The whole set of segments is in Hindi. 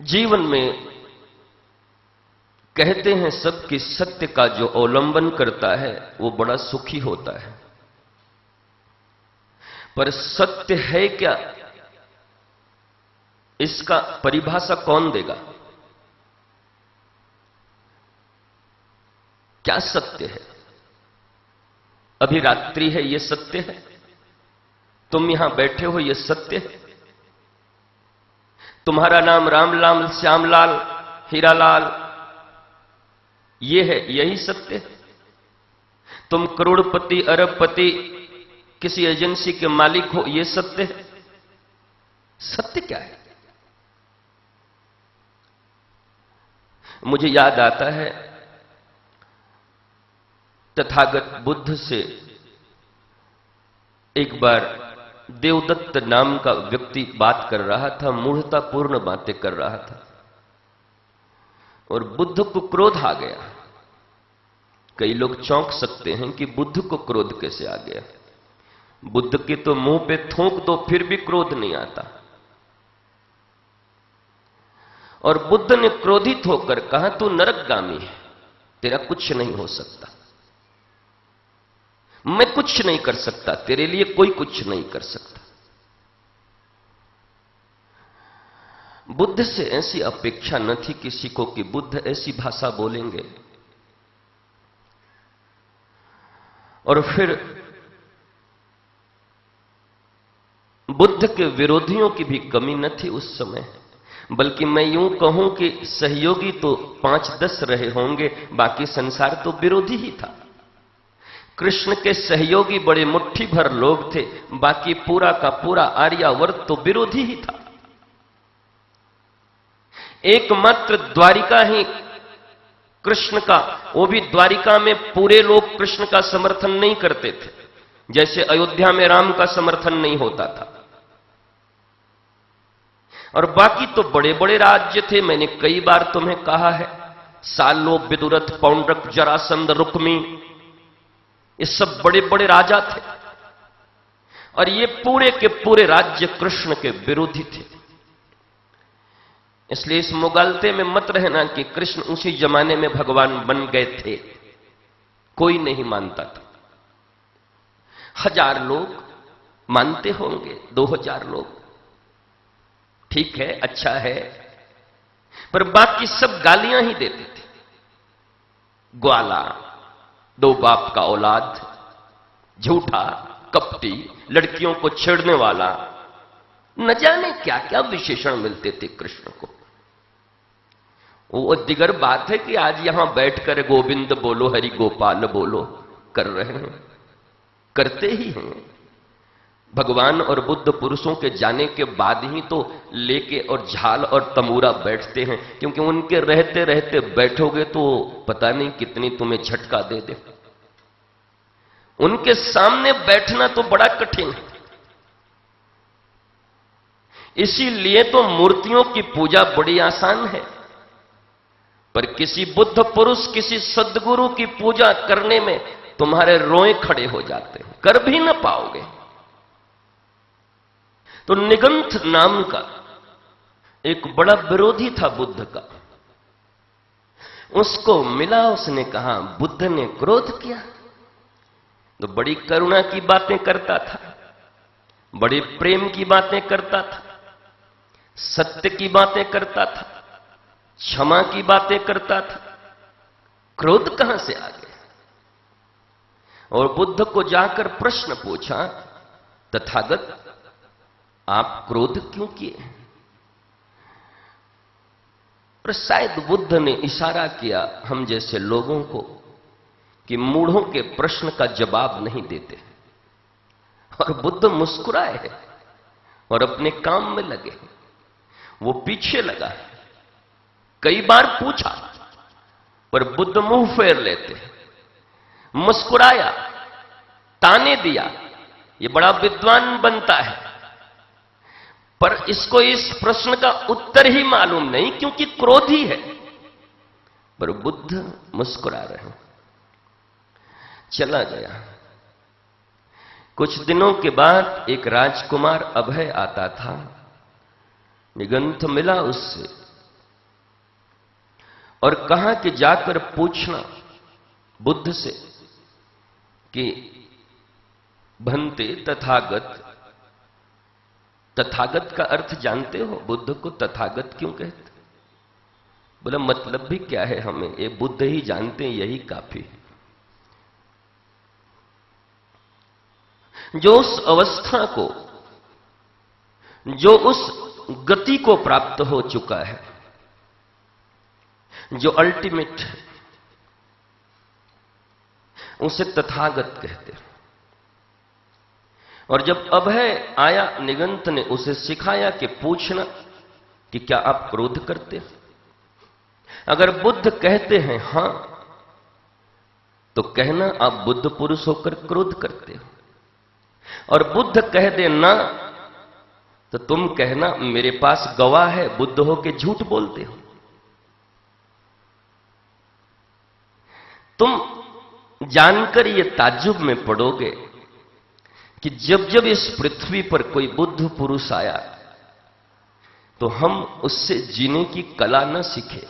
जीवन में कहते हैं सब कि सत्य का जो अवलंबन करता है वो बड़ा सुखी होता है, पर सत्य है क्या, इसका परिभाषा कौन देगा? क्या सत्य है? अभी रात्रि है, यह सत्य है? तुम यहां बैठे हो, यह सत्य है? तुम्हारा नाम रामलाल, श्यामलाल, हीरालाल, यह है, यही सत्य है? तुम करोड़पति, अरबपति, किसी एजेंसी के मालिक हो, यह सत्य है? सत्य क्या है? मुझे याद आता है तथागत बुद्ध से एक बार देवदत्त नाम का व्यक्ति बात कर रहा था, मूढ़तापूर्ण बातें कर रहा था, और बुद्ध को क्रोध आ गया। कई लोग चौंक सकते हैं कि बुद्ध को क्रोध कैसे आ गया। बुद्ध के तो मुंह पे थूक दो फिर भी क्रोध नहीं आता। और बुद्ध ने क्रोधित होकर कहा, तू नरकगामी है, तेरा कुछ नहीं हो सकता, मैं कुछ नहीं कर सकता, तेरे लिए कोई कुछ नहीं कर सकता। बुद्ध से ऐसी अपेक्षा न थी किसी को कि बुद्ध ऐसी भाषा बोलेंगे। और फिर बुद्ध के विरोधियों की भी कमी न थी उस समय, बल्कि मैं यूं कहूं कि सहयोगी तो 5-10 रहे होंगे, बाकी संसार तो विरोधी ही था। कृष्ण के सहयोगी बड़े मुट्ठी भर लोग थे, बाकी पूरा का पूरा आर्यावर्त तो विरोधी ही था। एकमात्र द्वारिका ही कृष्ण का, वो भी द्वारिका में पूरे लोग कृष्ण का समर्थन नहीं करते थे, जैसे अयोध्या में राम का समर्थन नहीं होता था। और बाकी तो बड़े बड़े राज्य थे। मैंने कई बार तुम्हें कहा है, सालो, विदुरथ, पौंड्रक, जरासंध, रुक्मी, ये सब बड़े बड़े राजा थे, और ये पूरे के पूरे राज्य कृष्ण के विरोधी थे। इसलिए इस मुगालते में मत रहना कि कृष्ण उसी जमाने में भगवान बन गए थे, कोई नहीं मानता था। 1000 लोग मानते होंगे, 2000 लोग, ठीक है, अच्छा है, पर बाकी सब गालियां ही देते थे। ग्वाला, 2 बाप का औलाद, झूठा, कपटी, लड़कियों को छेड़ने वाला, न जाने क्या क्या विशेषण मिलते थे कृष्ण को। वो दिगर बात है कि आज यहां बैठकर गोविंद बोलो, हरि गोपाल बोलो कर रहे हैं, करते ही हैं। भगवान और बुद्ध पुरुषों के जाने के बाद ही तो लेके और झाल और तमूरा बैठते हैं, क्योंकि उनके रहते रहते बैठोगे तो पता नहीं कितनी तुम्हें झटका दे दे। उनके सामने बैठना तो बड़ा कठिन है। इसीलिए तो मूर्तियों की पूजा बड़ी आसान है, पर किसी बुद्ध पुरुष, किसी सद्गुरु की पूजा करने में तुम्हारे रोए खड़े हो जाते हैं, कर भी न पाओगे। तो निगंथ नाम का एक बड़ा विरोधी था बुद्ध का, उसको मिला, उसने कहा बुद्ध ने क्रोध किया। तो बड़ी करुणा की बातें करता था, बड़े प्रेम की बातें करता था, सत्य की बातें करता था, क्षमा की बातें करता था, क्रोध कहां से आ गया? और बुद्ध को जाकर प्रश्न पूछा, तथागत आप क्रोध क्यों किए? पर शायद बुद्ध ने इशारा किया हम जैसे लोगों को कि मूढ़ों के प्रश्न का जवाब नहीं देते। और बुद्ध मुस्कुराए और अपने काम में लगे। वो पीछे लगा, कई बार पूछा, पर बुद्ध मुंह फेर लेते। मुस्कुराया, ताने दिया, ये बड़ा विद्वान बनता है, पर इसको इस प्रश्न का उत्तर ही मालूम नहीं, क्योंकि क्रोधी है। पर बुद्ध मुस्कुरा रहे, चला गया। कुछ दिनों के बाद एक राजकुमार अभय आता था, निगंथ मिला उससे, और कहा कि जाकर पूछना बुद्ध से कि भंते तथागत, तथागत का अर्थ जानते हो? बुद्ध को तथागत क्यों कहते? बोला मतलब भी क्या है हमें, ये बुद्ध ही जानते हैं, यही काफी है। जो उस अवस्था को, जो उस गति को प्राप्त हो चुका है, जो अल्टीमेट है, उसे तथागत कहते हैं। और जब अभय आया, निगंत ने उसे सिखाया कि पूछना कि क्या आप क्रोध करते हैं? अगर बुद्ध कहते हैं हां, तो कहना आप बुद्ध पुरुष होकर क्रोध करते हो। और बुद्ध कह दे ना, तो तुम कहना मेरे पास गवाह है, बुद्ध होके झूठ बोलते हो। तुम जानकर ये ताज्जुब में पड़ोगे कि जब जब इस पृथ्वी पर कोई बुद्ध पुरुष आया, तो हम उससे जीने की कला न सीखे,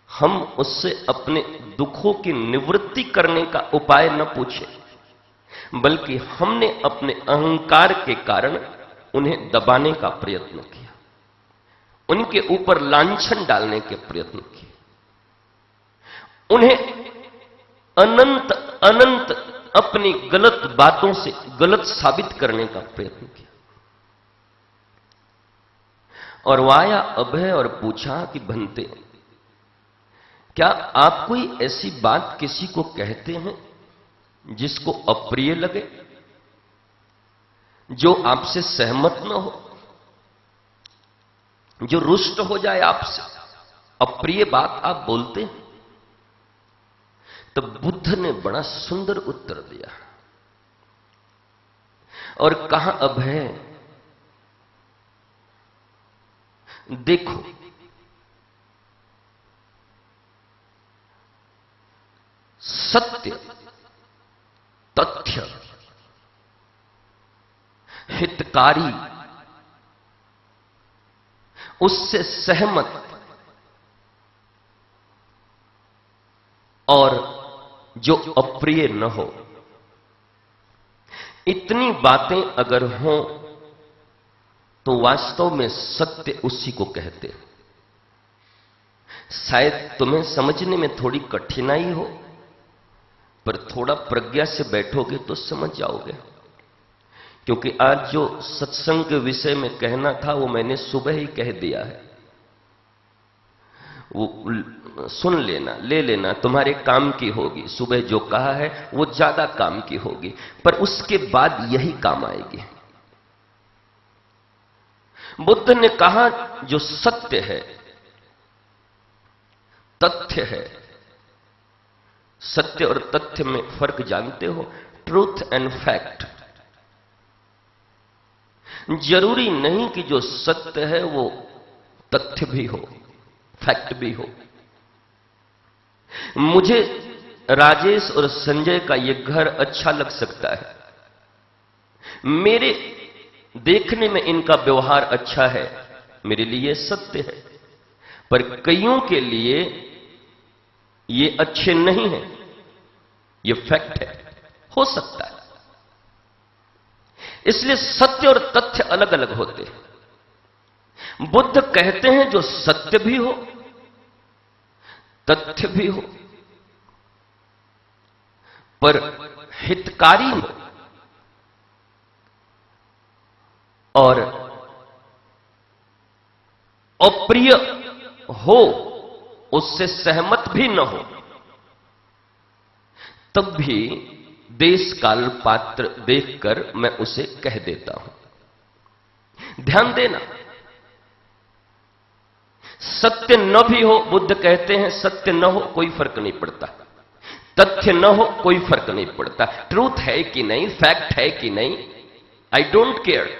हम उससे अपने दुखों की निवृत्ति करने का उपाय न पूछे, बल्कि हमने अपने अहंकार के कारण उन्हें दबाने का प्रयत्न किया, उनके ऊपर लांछन डालने के प्रयत्न किए, उन्हें अनंत अनंत अपनी गलत बातों से गलत साबित करने का प्रयत्न किया। और वो आया अभय और पूछा कि भंते, क्या आप कोई ऐसी बात किसी को कहते हैं जिसको अप्रिय लगे, जो आपसे सहमत न हो, जो रुष्ट हो जाए आपसे, अप्रिय बात आप बोलते हैं? तो बुद्ध ने बड़ा सुंदर उत्तर दिया और कहा अभय, देखो सत्य, तथ्य, हितकारी, उससे सहमत और जो अप्रिय न हो, इतनी बातें अगर हों तो वास्तव में सत्य उसी को कहते हैं। शायद तुम्हें समझने में थोड़ी कठिनाई हो, पर थोड़ा प्रज्ञा से बैठोगे तो समझ जाओगे। क्योंकि आज जो सत्संग के विषय में कहना था वो मैंने सुबह ही कह दिया है। वो सुन लेना, ले लेना, तुम्हारे काम की होगी। सुबह जो कहा है वो ज्यादा काम की होगी, पर उसके बाद यही काम आएगी। बुद्ध ने कहा जो सत्य है, तथ्य है। सत्य और तथ्य में फर्क जानते हो? Truth and fact. जरूरी नहीं कि जो सत्य है वो तथ्य भी हो, फैक्ट भी हो। मुझे राजेश और संजय का ये घर अच्छा लग सकता है, मेरे देखने में इनका व्यवहार अच्छा है, मेरे लिए सत्य है। पर कईयों के लिए ये अच्छे नहीं हैं, ये फैक्ट है, हो सकता है। इसलिए सत्य और तथ्य अलग अलग होते हैं। बुद्ध कहते हैं जो सत्य भी हो, तथ्य भी हो, पर हितकारी हो और अप्रिय हो, उससे सहमत भी न हो, तब भी देश काल पात्र देखकर मैं उसे कह देता हूं। ध्यान देना, सत्य न भी हो, बुद्ध कहते हैं सत्य न हो कोई फर्क नहीं पड़ता, तथ्य न हो कोई फर्क नहीं पड़ता। ट्रूथ है कि नहीं, फैक्ट है कि नहीं, आई डोंट केयर।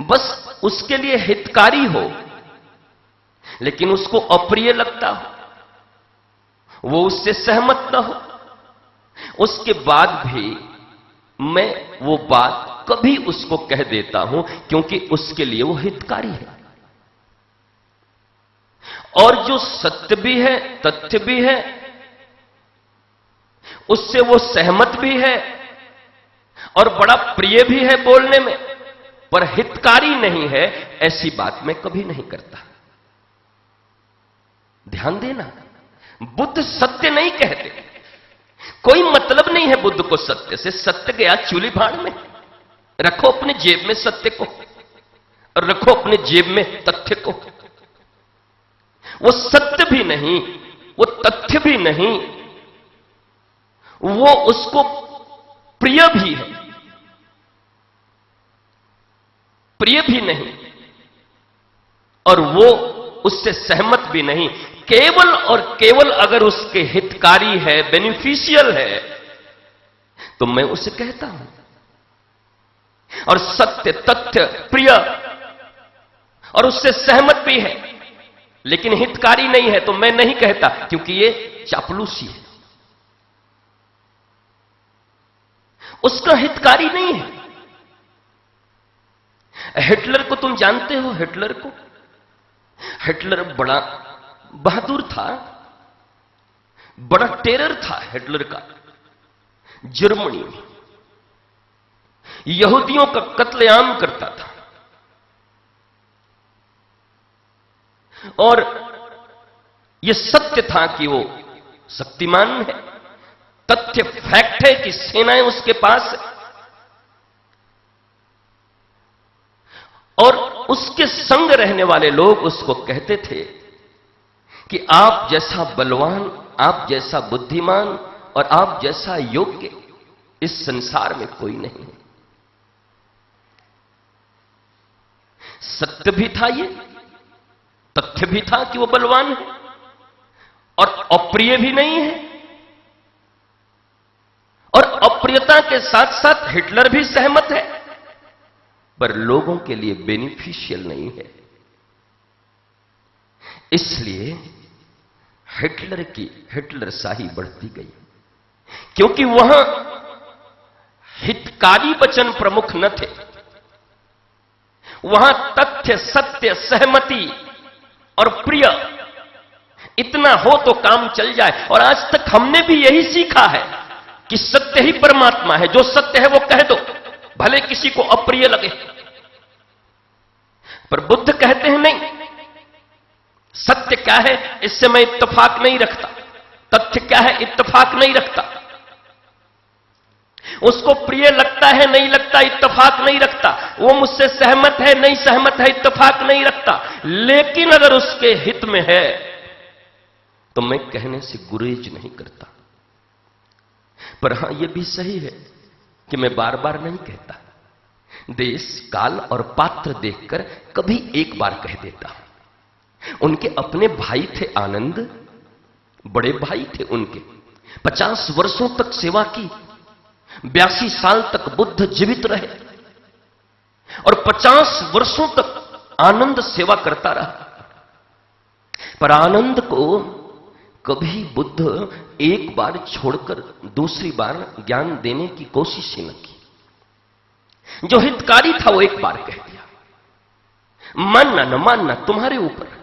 बस उसके लिए हितकारी हो, लेकिन उसको अप्रिय लगता हो, वो उससे सहमत न हो, उसके बाद भी मैं वो बात कभी उसको कह देता हूं, क्योंकि उसके लिए वो हितकारी है। और जो सत्य भी है, तथ्य भी है, उससे वो सहमत भी है और बड़ा प्रिय भी है बोलने में, पर हितकारी नहीं है, ऐसी बात मैं कभी नहीं करता। ध्यान देना, बुद्ध सत्य नहीं कहते। कोई मतलब नहीं है बुद्ध को सत्य से। सत्य गया चूली भाड़ में। रखो अपने जेब में सत्य को और रखो अपने जेब में तथ्य को। वो सत्य भी नहीं, वो तथ्य भी नहीं, वो उसको प्रिय भी है, प्रिय भी नहीं, और वो उससे सहमत भी नहीं। केवल और केवल अगर उसके हितकारी है, बेनिफिशियल है, तो मैं उसे कहता हूं। और सत्य, तथ्य, प्रिय और उससे सहमत भी है, लेकिन हितकारी नहीं है, तो मैं नहीं कहता, क्योंकि ये चापलूसी है, उसका हितकारी नहीं है। हिटलर को तुम जानते हो? हिटलर को, हिटलर बड़ा बहादुर था, बड़ा टेरर था हिटलर का। जर्मनी में यहूदियों का कत्लेआम करता था, और यह सत्य था कि वो शक्तिमान है। तथ्य, फैक्ट है कि सेनाएं उसके पास है, और उसके संग रहने वाले लोग उसको कहते थे कि आप जैसा बलवान, आप जैसा बुद्धिमान और आप जैसा योग्य इस संसार में कोई नहीं है। सत्य भी था ये, तथ्य भी था कि वो बलवान है, और अप्रिय भी नहीं है। और अप्रियता के साथ साथ हिटलर भी सहमत है, पर लोगों के लिए बेनिफिशियल नहीं है। इसलिए हिटलर की हिटलरशाही बढ़ती गई, क्योंकि वहां हितकारी वचन प्रमुख न थे। वहां तथ्य, सत्य, सहमति और प्रिय इतना हो तो काम चल जाए। और आज तक हमने भी यही सीखा है कि सत्य ही परमात्मा है। जो सत्य है वो कह दो, भले किसी को अप्रिय लगे। पर बुद्ध कहते हैं नहीं, सत्य क्या है इससे मैं इत्तेफाक नहीं रखता, तथ्य क्या है इत्तेफाक नहीं रखता। उसको प्रिय लगता है, नहीं लगता, इत्तेफाक नहीं रखता। वो मुझसे सहमत है, नहीं सहमत है, इत्तेफाक नहीं रखता। लेकिन अगर उसके हित में है तो मैं कहने से गुरेज नहीं करता। पर हां, यह भी सही है कि मैं बार बार नहीं कहता। देश, काल और पात्र देखकर कभी एक बार कह देता हूं। उनके अपने भाई थे आनंद, बड़े भाई थे उनके, 50 वर्षों तक सेवा की, 82 साल तक बुद्ध जीवित रहे, और 50 वर्षों तक आनंद सेवा करता रहा। पर आनंद को कभी बुद्ध एक बार छोड़कर दूसरी बार ज्ञान देने की कोशिश ही न की। जो हितकारी था वो एक बार कह दिया, मानना न मानना तुम्हारे ऊपर।